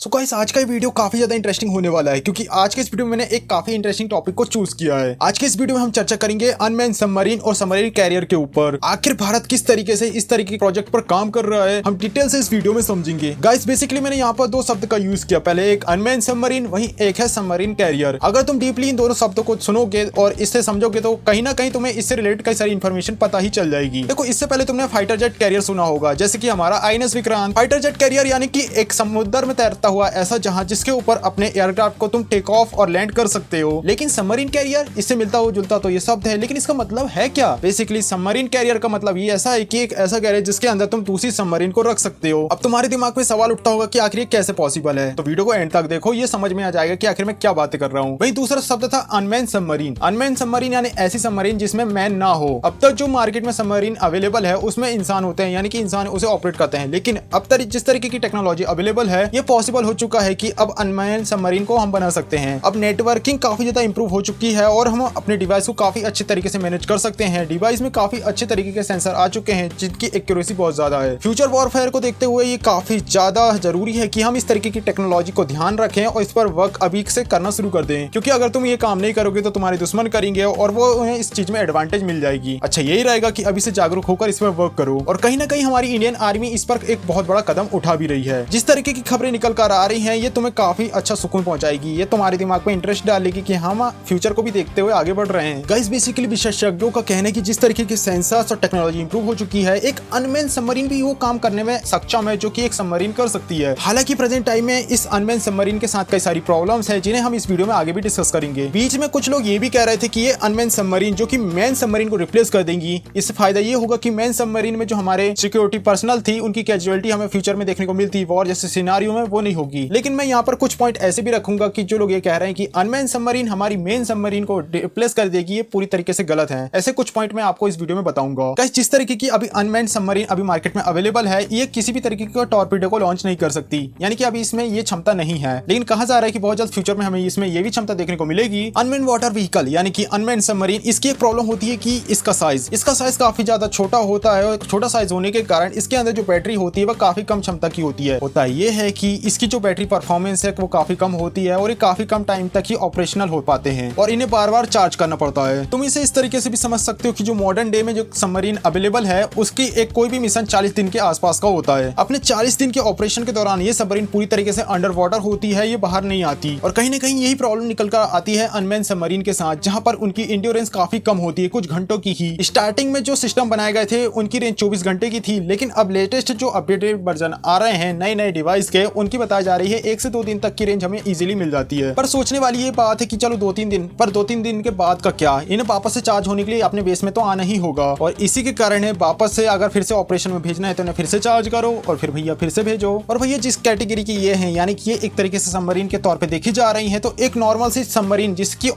So guys आज का ये वीडियो काफी ज्यादा इंटरेस्टिंग होने वाला है क्योंकि आज के इस वीडियो में मैंने एक काफी इंटरेस्टिंग टॉपिक को चूज किया है। आज के इस वीडियो में हम चर्चा करेंगे अनमैन्ड सबमरीन और सबमरीन कैरियर के ऊपर। आखिर भारत किस तरीके से इस तरीके के प्रोजेक्ट पर काम कर रहा है हम डिटेल से इस वीडियो में समझेंगे। गाइस बेसिकली मैंने यहाँ पर दो शब्द का यूज किया, पहले एक अनमैन्ड सबमरीन, वहीं एक है सबमरीन कैरियर। अगर तुम डीपली इन दोनों शब्दों को सुनोगे और इससे समझोगे तो कहीं ना कहीं तुम्हें इससे रिलेटेड कई सारी इन्फॉर्मेशन पता ही चल जाएगी। देखो इससे पहले तुमने फाइटर जेट कैरियर सुना होगा, जैसे कि हमारा INS Vikrant. Fighter jet carrier यानी कि एक समुद्र में तैरता हुआ ऐसा जहाज जिसके ऊपर अपने एयरक्राफ्ट को तुम टेक ऑफ और लैंड कर सकते हो। लेकिन सबमरीन कैरियर इससे मिलता हो जुलता तो ये शब्द है, लेकिन इसका मतलब है क्या? बेसिकली सबमरीन कैरियर का मतलब ये ऐसा है कि एक ऐसा कैरियर जिसके अंदर तुम दूसरी सबमरीन को रख सकते हो। अब तुम्हारे दिमाग में सवाल उठता होगा कि आखिर ये कैसे पॉसिबल है, तो वीडियो को एंड तक देखो, ये समझ में आ जाएगा कि आखिर मैं क्या बातें कर रहा हूँ। वहीं दूसरा शब्द था अनमैन्ड सबमरीन। अनमैन्ड सबमरीन यानी ऐसी सबमरीन जिसमें मैन ना हो। अब तक जो मार्केट में सबमरीन अवेलेबल है उसमें इंसान होते हैं, यानी कि इंसान उसे ऑपरेट करते हैं। लेकिन अब तक जिस तरीके की टेक्नोलॉजी अवेलेबल है ये पॉसिबल हो चुका है कि अब अनमैन्ड सबमरीन को हम बना सकते हैं। अब नेटवर्किंग काफी ज्यादा इंप्रूव हो चुकी है और हम अपने डिवाइस को काफी अच्छे तरीके से मैनेज कर सकते हैं। डिवाइस में काफी अच्छे तरीके के सेंसर आ चुके हैं जिनकी एक्यूरेसी बहुत ज्यादा है। फ्यूचर वॉरफेयर को देखते हुए ये काफी ज्यादा जरूरी है कि हम इस तरीके की टेक्नोलॉजी को ध्यान रखें और इस पर वर्क अभी से करना शुरू कर दें, क्योंकि अगर तुम ये काम नहीं करोगे तो तुम्हारे दुश्मन करेंगे और वो उन्हें इस चीज में एडवांटेज मिल जाएगी। अच्छा यही रहेगा कि अभी से जागरूक होकर इस पर वर्क करो। और कहीं ना कहीं हमारी इंडियन आर्मी इस पर एक बहुत बड़ा कदम उठा भी रही है। जिस तरीके की खबरें निकल कर आ रही हैं ये तुम्हें काफी अच्छा सुकून पहुंचाएगी। ये तुम्हारे दिमाग में इंटरेस्ट डालेगी कि हम फ्यूचर को भी देखते हुए आगे बढ़ रहे हैं। गाइस बेसिकली विशेषज्ञों का कहना है कि जिस तरीके के सेंसर्स और टेक्नोलॉजी इंप्रूव हो चुकी है, एक अनमैन्ड सबमरीन भी वो काम करने में सक्षम है जो कि एक सबमरीन कर सकती है। हालांकि प्रेजेंट टाइम में इस अनमैन्ड सबमरीन के साथ कई सारी प्रॉब्लम्स है जिन्हें हम इस वीडियो में आगे भी डिस्कस करेंगे। बीच में कुछ लोग ये भी कह रहे थे कि ये अनमैन्ड सबमरीन जो कि मैन सबमरीन को रिप्लेस कर देंगी। इससे फायदा ये होगा कि मैन सबमरीन में जो हमारे सिक्योरिटी पर्सनल थी उनकी कैजुअलिटी हमें फ्यूचर में देखने को मिलती, वॉर जैसे सिनेरियो में वो नहीं होगी। लेकिन मैं यहाँ पर कुछ पॉइंट ऐसे भी रखूंगा कि जो लोग ये कह रहे हैं कि अनमैन्ड सबमरीन हमारी मेन सबमरीन को रिप्लेस कर देगी, ये पूरी तरीके से गलत है। ऐसे कुछ पॉइंट मैं आपको इस वीडियो में बताऊंगा। गाइस जिस तरीके की अभी अनमैन्ड सबमरीन अभी मार्केट में अवेलेबल है ये किसी भी तरीके का टॉर्पीडो को लॉन्च नहीं कर सकती, यानी कि अभी इसमें ये क्षमता नहीं है। लेकिन कहा जा रहा है कि बहुत जल्द फ्यूचर में हमें इसमें ये भी क्षमता देखने को मिलेगी। अनमैन्ड वाटर व्हीकल यानी कि अनमैन्ड सबमरीन, इसकी एक प्रॉब्लम होती है कि इसका साइज काफी ज्यादा छोटा होता है और छोटा साइज होने के कारण इसके अंदर जो बैटरी होती है वह काफी कम क्षमता की होती है। होता ये है कि इसकी जो बैटरी परफॉर्मेंस है वो काफी कम होती है और ये काफी कम टाइम तक ही ऑपरेशनल हो पाते हैं और इन्हें बार बार चार्ज करना पड़ता है। तुम इसे इस तरीके से भी समझ सकते हो कि जो मॉडर्न डे में जो सबमरीन अवेलेबल है उसकी एक कोई भी मिशन 40 दिन के आसपास का होता है। अपने 40 दिन के ऑपरेशन के दौरान ये सबमरीन पूरी तरीके से अंडर वाटर होती है, ये बाहर नहीं आती। और कहीं ना कहीं यही प्रॉब्लम निकल कर आती है अनमैन्ड सबमरीन के साथ, जहां पर उनकी इंड्योरेंस काफी कम होती है, कुछ घंटों की ही। स्टार्टिंग में जो सिस्टम बनाए गए थे उनकी रेंज 24 घंटे की थी, लेकिन अब लेटेस्ट जो अपडेटेड वर्जन आ रहे हैं नए डिवाइस के, उनकी बताई जा रही है 1 से 2 दिन तक की रेंज हमें इजीली मिल जाती है। पर सोचने वाली ये बात है कि चलो 2-3 दिन, पर 2-3 दिन के बाद का क्या, इन्हें वापस से चार्ज होने के लिए अपने बेस में तो आना ही होगा और इसी के कारण है वापस से अगर फिर से ऑपरेशन में भेजना है तो इन्हें फिर से चार्ज करो और फिर भैया फिर से भेजो। और भैया जिस कैटेगरी की ये है, यानी कि ये एक तरीके से सबमरीन के तौर पे देखी जा रही है, तो एक नॉर्मल सी सबमरीन जिसकी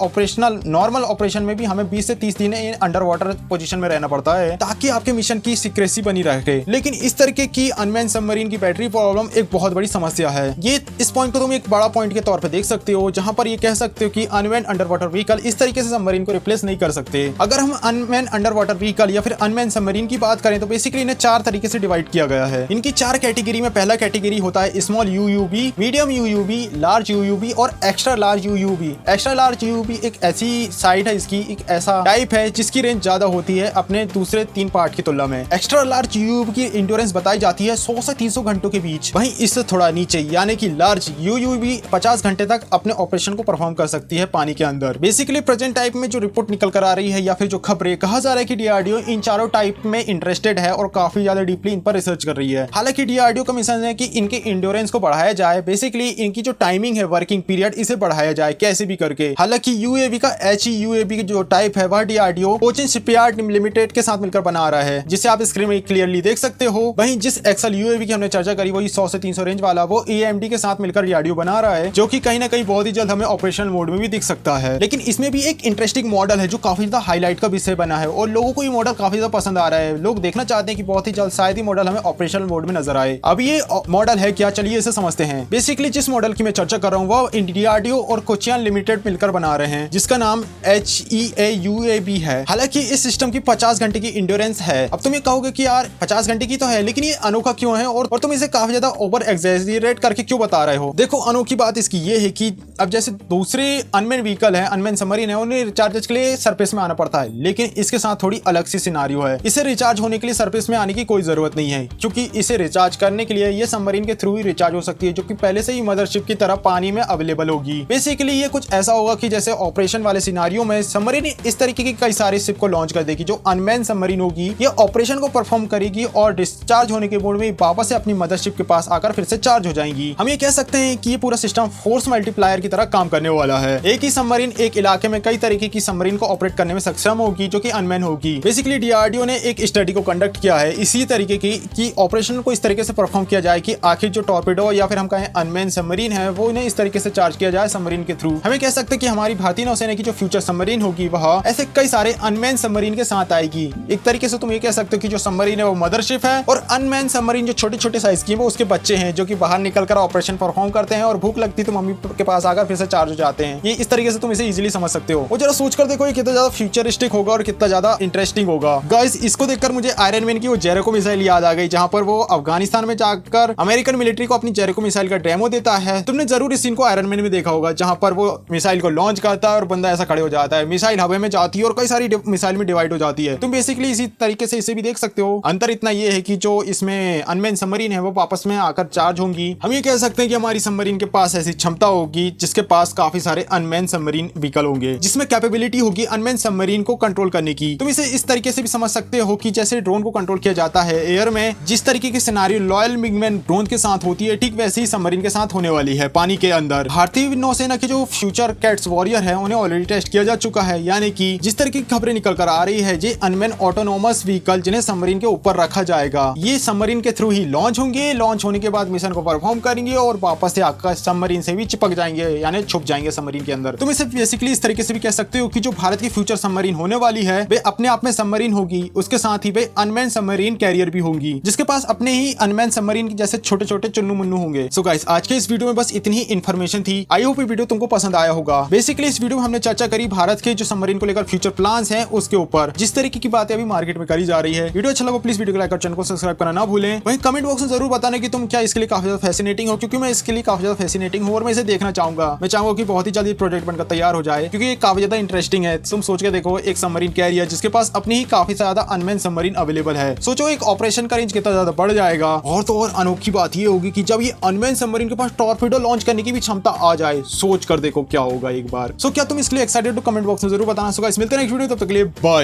नॉर्मल ऑपरेशन में भी हमें 20 से 30 दिन अंडर वाटर पोजीशन में रहना पड़ता है ताकि आपके मिशन की सीक्रेसी बनी रहे। लेकिन इस तरीके की अनमैन्ड सबमरीन की बैटरी प्रॉब्लम एक बहुत बड़ी समस्या है। ये इस पॉइंट को तुम एक बड़ा पॉइंट के तौर पे देख सकते हो, जहां पर ये कह सकते हो कि अनमैन्ड अंडर वाटर व्हीकल इस तरीके से सबमरीन को रिप्लेस नहीं कर सकते। अगर हम अनमैन्ड अंडर वाटर व्हीकल या फिर अनमैन्ड सबमरीन की बात करें तो बेसिकली इन्हें 4 तरीके से डिवाइड किया गया है। इनकी 4 कैटेगरी में पहला कैटेगरी होता है स्मॉल यूयूवी, मीडियम यूयूवी, लार्ज यूयूवी और एक्स्ट्रा लार्ज यूयूवी। एक्स्ट्रा लार्ज यूयूवी एक ऐसी साइड है, इसकी एक ऐसा टाइप है जिसकी रेंज ज्यादा होती है अपने दूसरे 3 पार्ट की तुलना में। एक्स्ट्रा लार्ज यूयूवी की इंड्योरेंस बताई जाती है 100 से 300 घंटों के बीच। वहीं इससे थोड़ा नीचे यानी कि लार्ज यूयूवी 50 घंटे तक अपने ऑपरेशन को परफॉर्म कर सकती है पानी के अंदर। बेसिकली प्रेजेंट टाइप में जो रिपोर्ट निकल कर आ रही है या फिर जो खबरें, कहा जा रहा है कि डीआरडीओ इन चारों टाइप में इंटरेस्टेड है और काफी ज्यादा डीपली इन पर रिसर्च कर रही है। हालांकि डीआरडीओ का मिशन है कि इनके इंड्योरेंस को बढ़ाया जाए, बेसिकली इनकी जो टाइमिंग है, वर्किंग पीरियड, इसे बढ़ाया जाए कैसे भी करके। हालांकि यूएवी का HEUAV की जो टाइप है वह डीआरडीओ कोचिन शिपयार्ड लिमिटेड के साथ मिलकर बना रहा है, जिसे आप स्क्रीन में क्लियरली देख सकते हो। वहीं जिस एक्सल यूएवी की हमने चर्चा करी वही 100 से 300 रेंज वाला, वो AMD के साथ मिलकर डीआरडीओ बना रहा है, जो कि कहीं ना कहीं बहुत ही जल्द हमें ऑपरेशनल मोड में भी दिख सकता है। लेकिन इसमें भी एक इंटरेस्टिंग मॉडल है जो काफी ज्यादा हाईलाइट का विषय बना है और लोगों को ये मॉडल काफी ज्यादा पसंद आ रहा है। लोग देखना चाहते हैं कि बहुत ही जल्द शायद ही मॉडल हमें ऑपरेशनल मोड में नजर आए। अब ये मॉडल है क्या, चलिए इसे समझते हैं। बेसिकली जिस मॉडल की मैं चर्चा कर रहा हूँ वो डीआरडीओ और कोचियन लिमिटेड मिलकर बना रहे हैं, जिसका नाम HEUAV है। हालांकि इस सिस्टम की 50 घंटे की इंड्योरेंस है। अब तुम ये कहोगे कि यार 50 घंटे की तो है, लेकिन ये अनोखा क्यों है और तुम इसे काफी ज्यादा ओवर एग्जैजरेट करके क्यों बता रहे हो? देखो अनोखी बात इसकी ये है कि अब जैसे दूसरे अनमैन व्हीकल है, अनमैन सबमरीन है, उन्हें रिचार्ज के लिए सरफेस में आना पड़ता है, लेकिन इसके साथ थोड़ी अलग सी सिनारियो है। इसे रिचार्ज होने के लिए सरफेस में आने की कोई जरूरत नहीं है, क्योंकि इसे रिचार्ज करने के लिए ये सबमरीन के थ्रू ही रिचार्ज हो सकती है, जो कि पहले से ही मदरशिप की तरह पानी में अवेलेबल होगी। बेसिकली ये कुछ ऐसा होगा कि जैसे ऑपरेशन वाले सिनारियो में सबमरीन इस तरीके की कई सारे शिप को लॉन्च कर देगी। जो अनमैन सबमरीन होगी ये ऑपरेशन को परफॉर्म करेगी और डिस्चार्ज होने के मोड में वापस से अपनी मदरशिप के पास आकर फिर से चार्ज हो जाएंगी। हम ये कह सकते हैं कि ये पूरा सिस्टम फोर्स मल्टीप्लायर की तरह काम करने वाला है। एक ही सबमरीन एक इलाके में कई तरीके की सबमरीन को ऑपरेट करने में सक्षम होगी, जो कि अनमैन होगी। बेसिकली डीआरडीओ ने एक स्टडी को कंडक्ट किया है इसी तरीके की कि ऑपरेशन को इस तरीके से परफॉर्म किया जाए कि आखिर जो टॉर्पेडो या फिर हम कहें अनमैन सबमरीन है वो इन्हें इस तरीके से चार्ज किया जाए सबमरीन के थ्रू। हमें कह सकते हैं कि हमारी भारतीय नौसेना की जो फ्यूचर सबमरीन होगी वह ऐसे कई सारे अनमैन सबमरीन के साथ आएगी। एक तरीके से तुम ये कह सकते हो कि जो सबमरीन है वो मदरशिप है और अनमैन सबमरीन जो छोटे छोटे साइज की है वो उसके बच्चे हैं, जो कि बाहर निकलकर ऑपरेशन परफॉर्म करते हैं और भूख लगती तो मम्मी के पास आकर फिर से चार्ज हो जाते हैं। ये इस तरीके से तुम इसे इजीली समझ सकते हो। और जरा सोच कर देखो ये कितना ज्यादा फ्यूचरिस्टिक होगा और कितना ज्यादा इंटरेस्टिंग होगा। गाइस इसको देखकर मुझे आयरन मैन की वो जेरिको मिसाइल याद आ गई, जहां पर वो अफगानिस्तान में जाकर अमेरिकन मिलिट्री को अपनी जेरिको मिसाइल का डेमो देता है। तुमने जरूर इस सीन को आयरन मैन में देखा होगा, जहां पर वो मिसाइल को लॉन्च करता है और बंदा ऐसा खड़े हो जाता है, मिसाइल हवा में जाती है और कई सारी मिसाइल में डिवाइड हो जाती है। तुम बेसिकली इसी तरीके से इसे भी देख सकते हो। अंतर इतना ये है कि जो इसमें अनमैन सबमरीन है वो वापस में आकर चार्ज होंगी। हम ये कह सकते हैं कि हमारी सबमरीन के पास ऐसी क्षमता होगी जिसके पास काफी सारे अनमैन सबमरीन व्हीकल होंगे, जिसमें कैपेबिलिटी होगी अनमैन सबमरीन को कंट्रोल करने की। तुम इसे इस तरीके से भी समझ सकते हो कि जैसे ड्रोन को कंट्रोल किया जाता है एयर में, जिस तरीके की सिनेरियो लॉयल विंगमैन ड्रोन के साथ होती है, ठीक वैसे ही सबमरीन के साथ होने वाली है पानी के अंदर। भारतीय नौसेना के जो फ्यूचर कैट्स वॉरियर है उन्हें ऑलरेडी टेस्ट किया जा चुका है, यानी कि जिस तरीके की खबरें निकल कर आ रही है ये अनमैन ऑटोनोमस व्हीकल जिन्हें सबमरीन के ऊपर रखा जाएगा, ये सबमरीन के थ्रू ही लॉन्च होंगे। लॉन्च होने के बाद मिशन को परफॉर्म करेंगे और वापस से आकर सबमरीन से भी चिपक जाएंगे, यानी छुप जाएंगे सबमरीन के अंदर। तुम इसे बेसिकली इस तरीके से भी कह सकते हो कि जो भारत की फ्यूचर सबमरीन होने वाली है वे अपने आप में सबमरीन होगी, उसके साथ ही वे अनमैन सबमरीन कैरियर भी होंगी, जिसके पास अपने ही अनमैन सबमरीन के जैसे छोटे छोटे चुन्नू मुन्नू होंगे। सो गाइस आज के इस वीडियो में बस इतनी ही इन्फॉर्मेशन थी। आई होप ये वीडियो तुमको पसंद आया होगा। बेसिकली इस वीडियो में हमने चर्चा करी भारत के जो सबमरीन को लेकर फ्यूचर प्लान्स हैं उसके ऊपर, जिस तरीके की बातें अभी मार्केट में करी जा रही है। वीडियो अच्छा लगा प्लीज वीडियो को लाइक और चैनल को सब्सक्राइब करना ना भूलें। वहीं कमेंट बॉक्स में जरूर बताना कि तुम क्या इसके लिए काफी ज्यादा फैसिनेटिंग हो, क्योंकि मैं इसके लिए काफी ज्यादा फैसिनेटिंग हूं और मैं इसे देखना चाहूंगा। मैं चाहूंगा कि बहुत ही जल्दी प्रोजेक्ट बनकर तैयार हो जाए, क्योंकि ये काफी ज्यादा इंटरेस्टिंग है। तुम सोच के देखो एक सबमरीन कैरियर जिसके पास अपनी ही काफी ज्यादा अनमैन सबमरीन अवेलेबल है, सोचो एक ऑपरेशन का रेंज कितना ज्यादा बढ़ जाएगा। और तो और अनोखी बात ये होगी कि जब ये अनमैन सबमरीन के पास टॉर्पेडो लॉन्च करने की भी क्षमता आ जाए, सोच कर देखो क्या होगा एक बार। सो क्या तुम इसके लिए एक्साइटेड हो? कमेंट बॉक्स में जरूर बताना। सो गाइस मिलते हैं नेक्स्ट वीडियो, तब तक के लिए बाय।